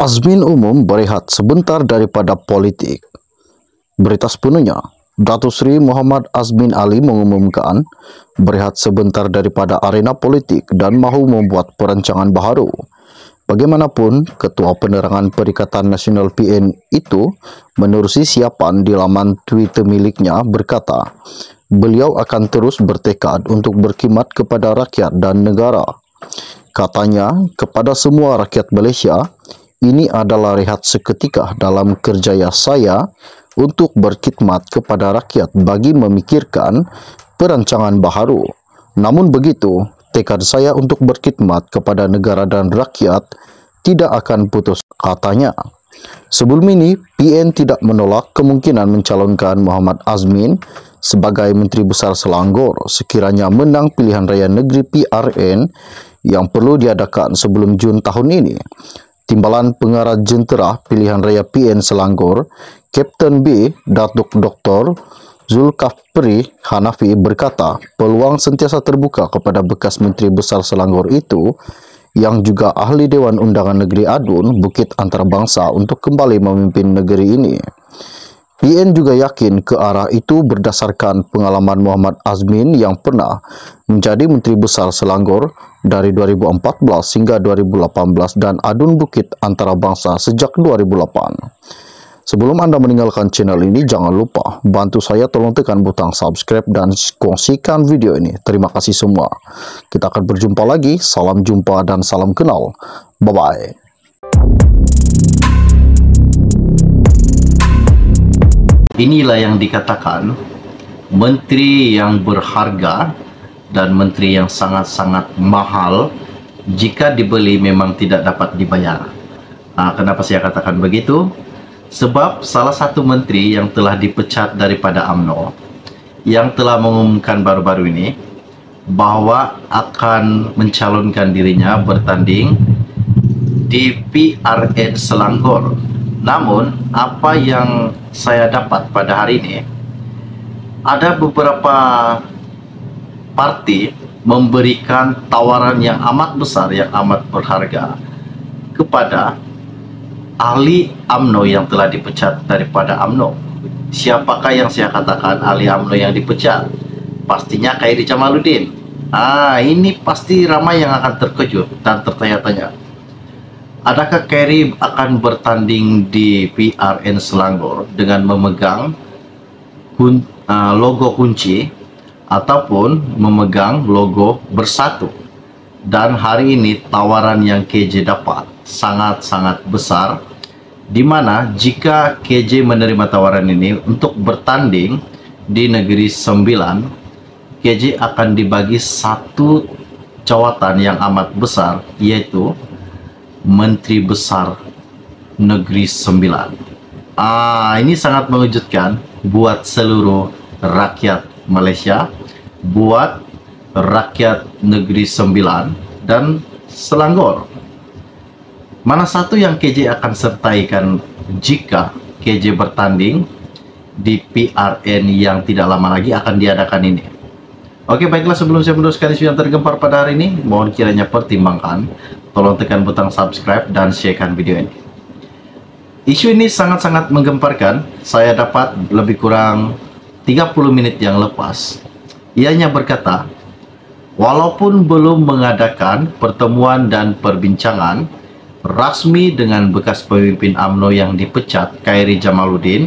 Azmin umum berehat sebentar daripada politik. Berita sepenuhnya, Datuk Seri Muhammad Azmin Ali mengumumkan berehat sebentar daripada arena politik dan mahu membuat perancangan baharu. Bagaimanapun, Ketua Penerangan Perikatan Nasional PN itu menerusi siapan di laman Twitter miliknya berkata, beliau akan terus bertekad untuk berkhidmat kepada rakyat dan negara. Katanya, kepada semua rakyat Malaysia, ini adalah rehat seketika dalam kerjaya saya untuk berkhidmat kepada rakyat bagi memikirkan perancangan baharu. Namun begitu, tekad saya untuk berkhidmat kepada negara dan rakyat tidak akan putus, katanya. Sebelum ini, PN tidak menolak kemungkinan mencalonkan Muhammad Azmin sebagai Menteri Besar Selangor sekiranya menang pilihan raya negeri PRN yang perlu diadakan sebelum Jun tahun ini. Timbalan Pengarah Jentera Pilihan Raya PN Selangor, Kapten B, Datuk Dr. Zulkafli Hanafi berkata, peluang sentiasa terbuka kepada bekas Menteri Besar Selangor itu yang juga ahli Dewan Undangan Negeri Adun, Bukit Antarabangsa untuk kembali memimpin negeri ini. PN juga yakin ke arah itu berdasarkan pengalaman Muhammad Azmin yang pernah menjadi Menteri Besar Selangor dari 2014 hingga 2018 dan Adun Bukit Antarabangsa sejak 2008. Sebelum Anda meninggalkan channel ini, jangan lupa bantu saya, tolong tekan butang subscribe dan kongsikan video ini. Terima kasih semua. Kita akan berjumpa lagi. Salam jumpa dan salam kenal. Bye-bye. Inilah yang dikatakan menteri yang berharga dan menteri yang sangat-sangat mahal jika dibeli memang tidak dapat dibayar. Kenapa saya katakan begitu? Sebab salah satu menteri yang telah dipecat daripada UMNO yang telah mengumumkan baru-baru ini bahwa akan mencalonkan dirinya bertanding di PRN Selangor. Namun, apa yang saya dapat pada hari ini, ada beberapa parti memberikan tawaran yang amat besar, yang amat berharga kepada ahli UMNO yang telah dipecat daripada UMNO. Siapakah yang saya katakan ahli UMNO yang dipecat? Pastinya Khairi Jamaluddin. Ini pasti ramai yang akan terkejut dan tertanya-tanya. Adakah Khairi akan bertanding di PRN Selangor dengan memegang logo kunci ataupun memegang logo Bersatu? Dan hari ini tawaran yang KJ dapat sangat-sangat besar, di mana jika KJ menerima tawaran ini untuk bertanding di Negeri Sembilan, KJ akan dibagi satu jawatan yang amat besar, yaitu Menteri Besar Negeri Sembilan. Ini sangat mengejutkan buat seluruh rakyat Malaysia, buat rakyat Negeri Sembilan dan Selangor. Mana satu yang KJ akan sertaikan jika KJ bertanding di PRN yang tidak lama lagi akan diadakan ini? Oke, baiklah, sebelum saya meneruskan isu yang tergempar pada hari ini, mohon kiranya pertimbangkan, tolong tekan butang subscribe dan sharekan video ini. Isu ini sangat-sangat menggemparkan. Saya dapat lebih kurang 30 menit yang lepas. Ianya berkata, walaupun belum mengadakan pertemuan dan perbincangan rasmi dengan bekas pemimpin UMNO yang dipecat, Khairi Jamaluddin,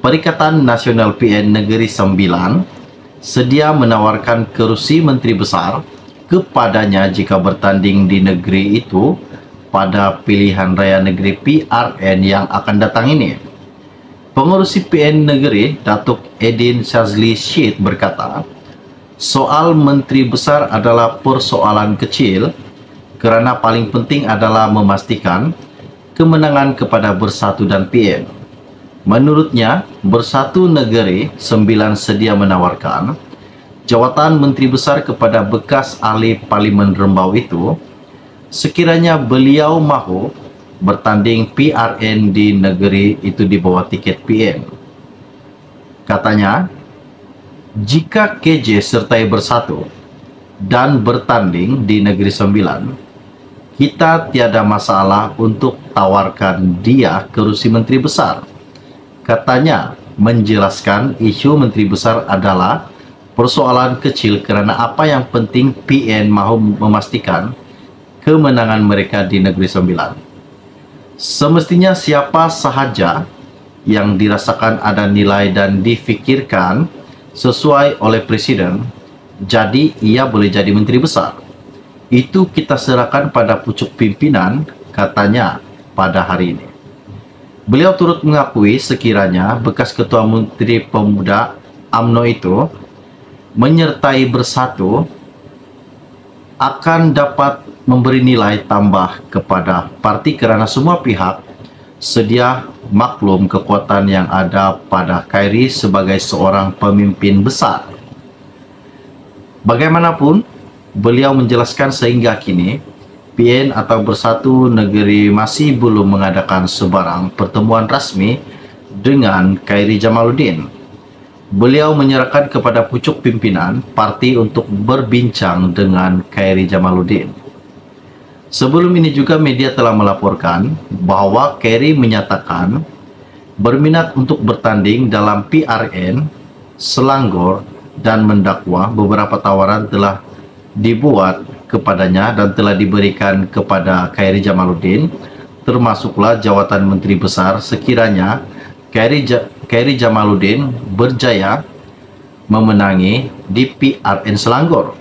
Perikatan Nasional PN Negeri Sembilan sedia menawarkan kerusi Menteri Besar kepadanya jika bertanding di negeri itu pada pilihan raya negeri PRN yang akan datang ini. Pengurusi PN negeri, Datuk Edin Shazli Syed berkata, soal Menteri Besar adalah persoalan kecil kerana paling penting adalah memastikan kemenangan kepada Bersatu dan PN. Menurutnya, Bersatu Negeri Sembilan sedia menawarkan jawatan Menteri Besar kepada bekas ahli Parlimen Rembau itu sekiranya beliau mahu bertanding PRN di negeri itu di bawah tiket PN. Katanya, jika KJ sertai Bersatu dan bertanding di Negeri Sembilan, kita tiada masalah untuk tawarkan dia kursi menteri besar. Katanya, menjelaskan isu menteri besar adalah persoalan kecil kerana apa yang penting PN mahu memastikan kemenangan mereka di Negeri Sembilan. Semestinya siapa sahaja yang dirasakan ada nilai dan difikirkan sesuai oleh Presiden, jadi ia boleh jadi menteri besar. Itu kita serahkan pada pucuk pimpinan, katanya pada hari ini. Beliau turut mengakui sekiranya bekas Ketua Menteri Pemuda UMNO itu menyertai Bersatu akan dapat memberi nilai tambah kepada parti kerana semua pihak sedia maklum kekuatan yang ada pada Khairi sebagai seorang pemimpin besar. Bagaimanapun, beliau menjelaskan sehingga kini PN atau Bersatu Negeri masih belum mengadakan sebarang pertemuan rasmi dengan Khairi Jamaluddin. Beliau menyerahkan kepada pucuk pimpinan parti untuk berbincang dengan Khairi Jamaluddin. Sebelum ini juga media telah melaporkan bahawa Khairi menyatakan berminat untuk bertanding dalam PRN Selangor dan mendakwa beberapa tawaran telah dibuat kepadanya dan telah diberikan kepada Khairi Jamaluddin, termasuklah jawatan Menteri Besar sekiranya Khairi Jamaluddin berjaya memenangi di PRN Selangor.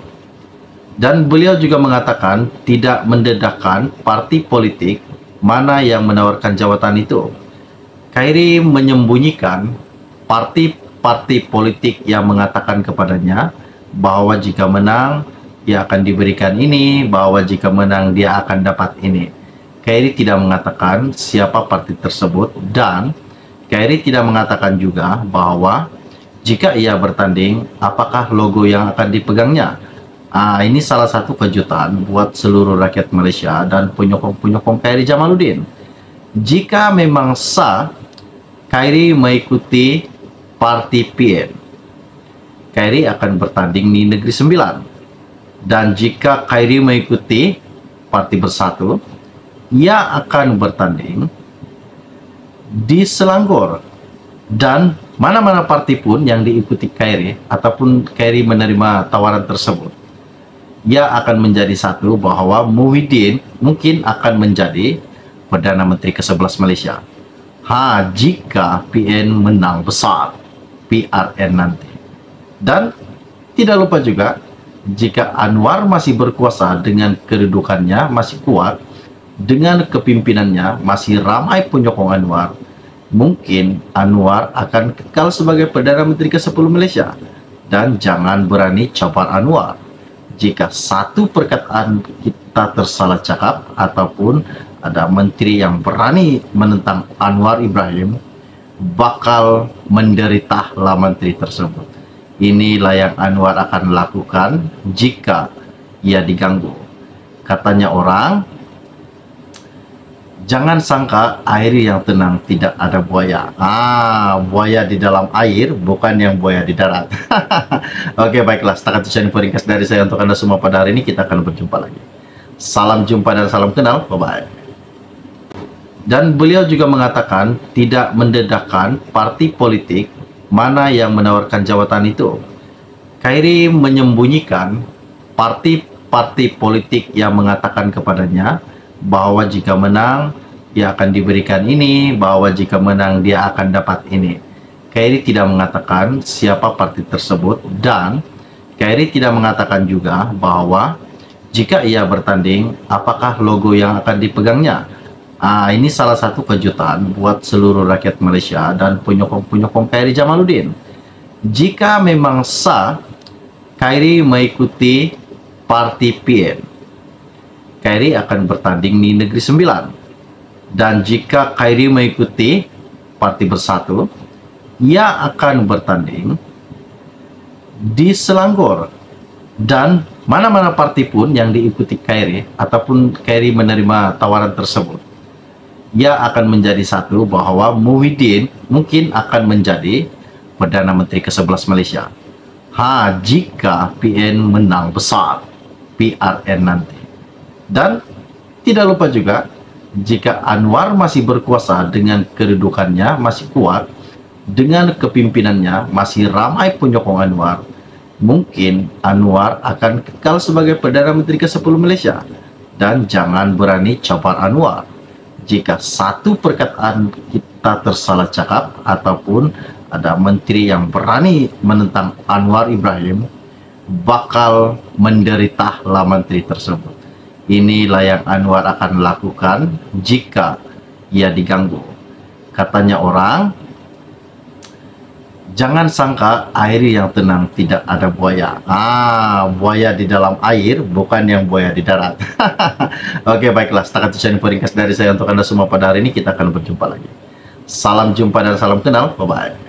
Dan beliau juga mengatakan tidak mendedahkan parti politik mana yang menawarkan jawatan itu. Khairi menyembunyikan parti politik yang mengatakan kepadanya bahwa jika menang dia akan diberikan ini, bahwa jika menang dia akan dapat ini. Khairi tidak mengatakan siapa parti tersebut dan Khairi tidak mengatakan juga bahwa jika ia bertanding apakah logo yang akan dipegangnya. Ini salah satu kejutan buat seluruh rakyat Malaysia dan penyokong-penyokong Khairi Jamaluddin. Jika memang sah Khairi mengikuti parti PN, Khairi akan bertanding di Negeri Sembilan. Dan jika Khairi mengikuti parti Bersatu, ia akan bertanding di Selangor. Dan mana-mana parti pun yang diikuti Khairi ataupun Khairi menerima tawaran tersebut, ia akan menjadi satu bahawa Muhyiddin mungkin akan menjadi Perdana Menteri ke-11 Malaysia. Jika PN menang besar PRN nanti. Dan tidak lupa juga, jika Anwar masih berkuasa dengan kedudukannya masih kuat, dengan kepimimpinannya masih ramai penyokong Anwar, mungkin Anwar akan kekal sebagai Perdana Menteri ke-10 Malaysia. Dan jangan berani cabar Anwar. Jika satu perkataan kita tersalah cakap ataupun ada menteri yang berani menentang Anwar Ibrahim, bakal menderitalah menteri tersebut. Inilah yang Anwar akan lakukan jika ia diganggu. Katanya orang, jangan sangka air yang tenang tidak ada buaya. Buaya di dalam air, bukan yang buaya di darat. Oke, baiklah. Setakat itu info ringkas dari saya untuk Anda semua pada hari ini. Kita akan berjumpa lagi. Salam jumpa dan salam kenal. Bye-bye. Dan beliau juga mengatakan tidak mendedahkan parti politik mana yang menawarkan jawatan itu. Khairi menyembunyikan parti politik yang mengatakan kepadanya bahwa jika menang dia akan diberikan ini, bahwa jika menang dia akan dapat ini. Khairi tidak mengatakan siapa parti tersebut dan Khairi tidak mengatakan juga bahwa jika ia bertanding apakah logo yang akan dipegangnya. Ini salah satu kejutan buat seluruh rakyat Malaysia dan penyokong-penyokong Khairi Jamaluddin. Jika memang sah Khairi mengikuti parti PN, Khairi akan bertanding di Negeri Sembilan. Dan jika Khairi mengikuti parti Bersatu, ia akan bertanding di Selangor. Dan mana-mana parti pun yang diikuti Khairi ataupun Khairi menerima tawaran tersebut, ia akan menjadi satu bahawa Muhyiddin mungkin akan menjadi Perdana Menteri ke-11 Malaysia. Jika PN menang besar PRN nanti. Dan tidak lupa juga, jika Anwar masih berkuasa dengan kedudukannya masih kuat, dengan kepimimpinannya masih ramai penyokong Anwar, mungkin Anwar akan kekal sebagai Perdana Menteri ke-10 Malaysia. Dan jangan berani cabar Anwar. Jika satu perkataan kita tersalah cakap ataupun ada menteri yang berani menentang Anwar Ibrahim, bakal menderitalah menteri tersebut. Inilah yang Anwar akan lakukan jika ia diganggu. Katanya orang, jangan sangka air yang tenang tidak ada buaya. Buaya di dalam air, bukan yang buaya di darat. Oke, baiklah. Setakat itu info ringkas dari saya untuk Anda semua pada hari ini. Kita akan berjumpa lagi. Salam jumpa dan salam kenal. Bye-bye.